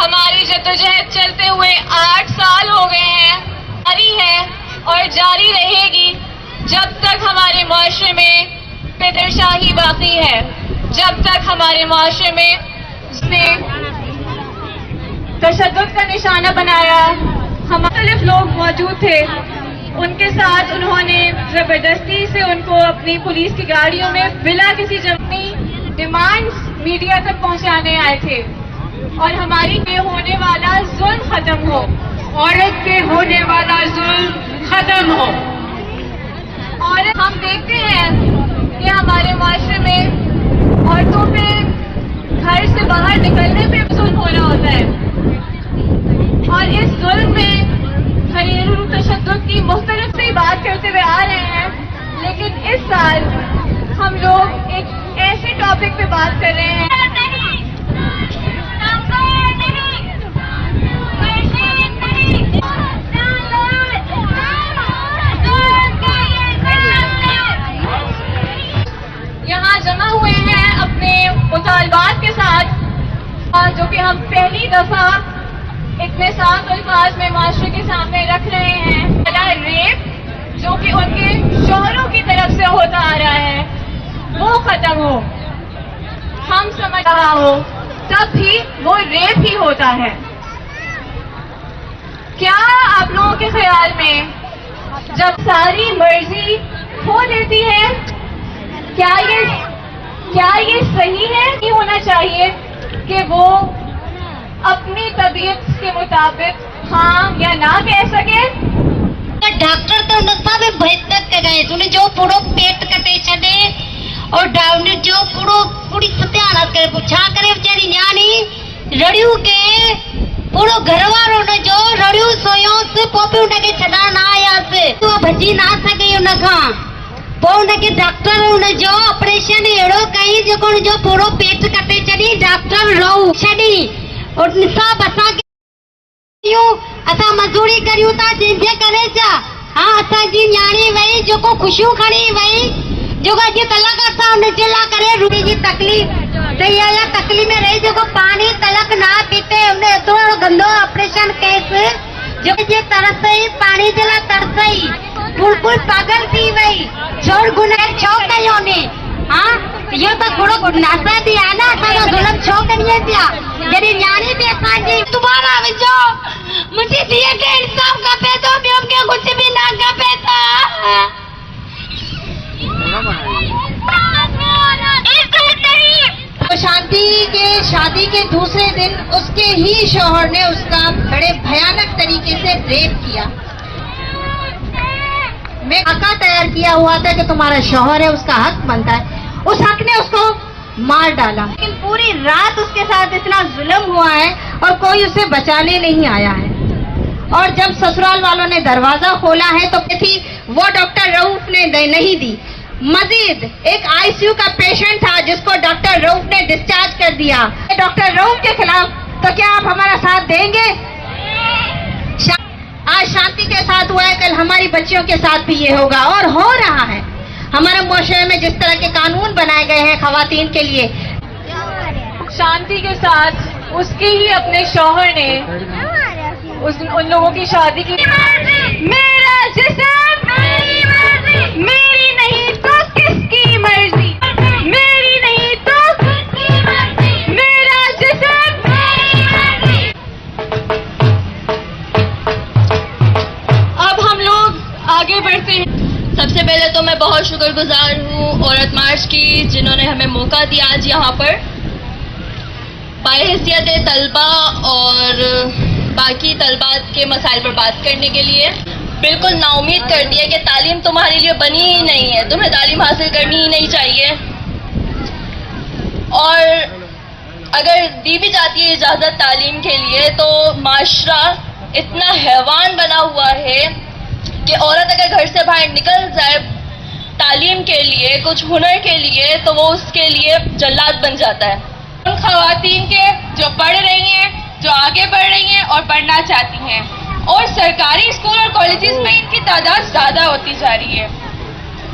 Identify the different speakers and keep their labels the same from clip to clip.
Speaker 1: हमारी जद्दोजहद चलते हुए 8 साल हो गए हैं, जारी है और जारी रहेगी जब तक हमारे मुआशरे में फितरशाही बाकी है, जब तक हमारे मुआशरे में तशद्दुद का निशाना बनाया। हम मुख्तलिफ लोग मौजूद थे, उनके साथ उन्होंने जबरदस्ती से उनको अपनी पुलिस की गाड़ियों में बिला किसी अपनी डिमांड्स मीडिया तक पहुंचाने आए थे और हमारी पे होने वाला जुल्म खत्म हो, औरत पे होने वाला जुल्म खत्म हो। और हम देखते हैं कि हमारे माशरे में औरतों पे घर से बाहर निकलने पे जुल्म हो रहा होता है और इस जुल्म में घरेलू तशद्दुद की मुख्तलिफ से बात करते हुए आ रहे हैं, लेकिन इस साल हम लोग एक ऐसे टॉपिक पे बात कर रहे हैं यहाँ जमा हुए हैं अपने मुतालबात के साथ, और जो कि हम पहली दफा इतने साफ अल्फाज में माशरे के सामने रख रहे हैं। रेप जो कि उनके शोहरों की तरफ से होता आ रहा है वो खत्म हो, हम समझ रहा हो तब भी वो रेप ही होता है। क्या आप लोगों के ख्याल में जब सारी मर्जी खो लेती है, क्या ये सही है? नहीं होना चाहिए कि वो अपनी तबीयत के मुताबिक हाँ या ना कह सके।
Speaker 2: डॉक्टर तो नशा में बेहतर कर रहे हैं, जो पूरा पेट कटे छे और डाउन जो पूरी सत्यानाश करे पूछा करे बेचारी न्यानी रड़ियों के पूरो घर वालों ने जो रड़ियों सोयो से पोपी उनके छड़ा ना आया से तो भजी ना सके उनका पो उनके डॉक्टर उन जो ऑपरेशन एड़ो कहीं जो पूरो पेट कटे छड़ी डॉक्टर रो छड़ी और निशा बसा के असा मजदूरी करियो ता जिंदे करे जा। हां असा जी न्याणी वई जो को खुशियों खड़ी वई जो का जी तलक असा उन जिला करे रूटी जी तकलीफ तो या तकलीफ में रही जो को पानी तलक ना पीते उन्हें तो गंदो ऑपरेशन केस जो जे तरसई पानी जला तरसई बिल्कुल पागल थी वई छोड़ गुना छोड़ कयो ने। हां ये तो थोड़ो नासा दिया ना सारा जुल्म छोड़ करिए दिया जरी न्याणी भी असा जी दोबारा विजो मुझे दिए के इंसाफ का पे तो भी के कुछ भी ना का पेता तो शांति के शादी के दूसरे दिन उसके ही शौहर ने उसका बड़े भयानक तरीके से रेप किया। मैं हका तैयार किया हुआ था कि तुम्हारा शौहर है उसका हक बनता है, उस हक ने उसको मार डाला, लेकिन पूरी रात उसके साथ इतना जुल्म हुआ है और कोई उसे बचाने नहीं आया है। और जब ससुराल वालों ने दरवाजा खोला है तो थी वो डॉक्टर रऊफ ने नहीं दी। मजीद एक आईसीयू का पेशेंट था जिसको डॉक्टर रऊफ ने डिस्चार्ज कर दिया। डॉक्टर रऊफ के खिलाफ तो क्या आप हमारा साथ देंगे? आज शांति के साथ हुआ है, कल हमारी बच्चियों के साथ भी ये होगा और हो रहा है। हमारे मुआशरे में जिस तरह के कानून बनाए गए हैं खवातीन के लिए,
Speaker 1: शांति के साथ उसके ही अपने शौहर ने उन लोगों की शादी की। मेरा जिस्म मेरी नहीं तो किसकी मर्जी, मेरी नहीं तो किसकी मर्जी, मेरा जिस्म मेरी मर्जी। अब हम लोग आगे बढ़ते हैं। सबसे पहले तो मैं बहुत शुक्रगुजार हूँ औरत मार्च की जिन्होंने हमें मौका दिया आज यहाँ पर बाहैसियत तलबा और बाकी तलबात के मसाइल पर बात करने के लिए। बिल्कुल नाउमीद कर दिया कि तालीम तुम्हारे लिए बनी ही नहीं है, तुम्हें तालीम हासिल करनी ही नहीं चाहिए, और अगर दी भी जाती है इजाज़त तालीम के लिए तो माशरा इतना हैवान बना हुआ है कि औरत अगर घर से बाहर निकल जाए तालीम के लिए, कुछ हुनर के लिए, तो वो उसके लिए जल्लाद बन जाता है। उन खवातीन के जो पढ़ रही हैं, जो आगे बढ़ रही हैं और बढ़ना चाहती हैं, और सरकारी स्कूल और कॉलेजेस में इनकी तादाद ज़्यादा होती जा रही है।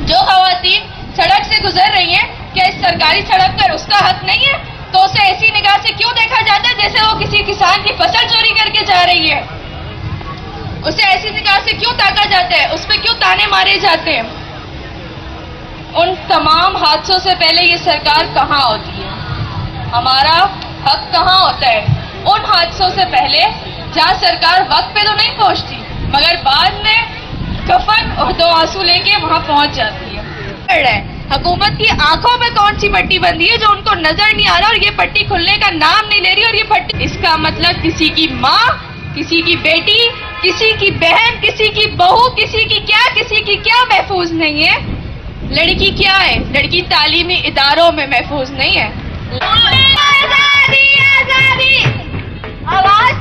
Speaker 1: जो खवातीन सड़क से गुजर रही हैं, क्या इस सरकारी सड़क पर उसका हक नहीं है? तो उसे ऐसी निगाह से क्यों देखा जाता है जैसे वो किसी किसान की फसल चोरी करके जा रही है? उसे ऐसी निगाह से क्यों ताका जाता है? उस पर क्यों ताने मारे जाते हैं? उन तमाम हादसों से पहले ये सरकार कहाँ होती है? हमारा हक कहाँ होता है? उन हादसों से पहले जहाँ सरकार वक्त पे तो नहीं पहुंचती, मगर बाद में कफन और 2 आंसू लेके वहां पहुंच जाती है। हुकूमत की आंखों में कौन सी पट्टी बंधी है जो उनको नजर नहीं आ रहा, और ये पट्टी खुलने का नाम नहीं ले रही। और ये पट्टी, इसका मतलब किसी की माँ, किसी की बेटी, किसी की बहन, किसी की बहू, किसी की क्या महफूज नहीं है। लड़की क्या है? लड़की तालीमी इदारों में महफूज नहीं है। आजादी, आजादी, आवाज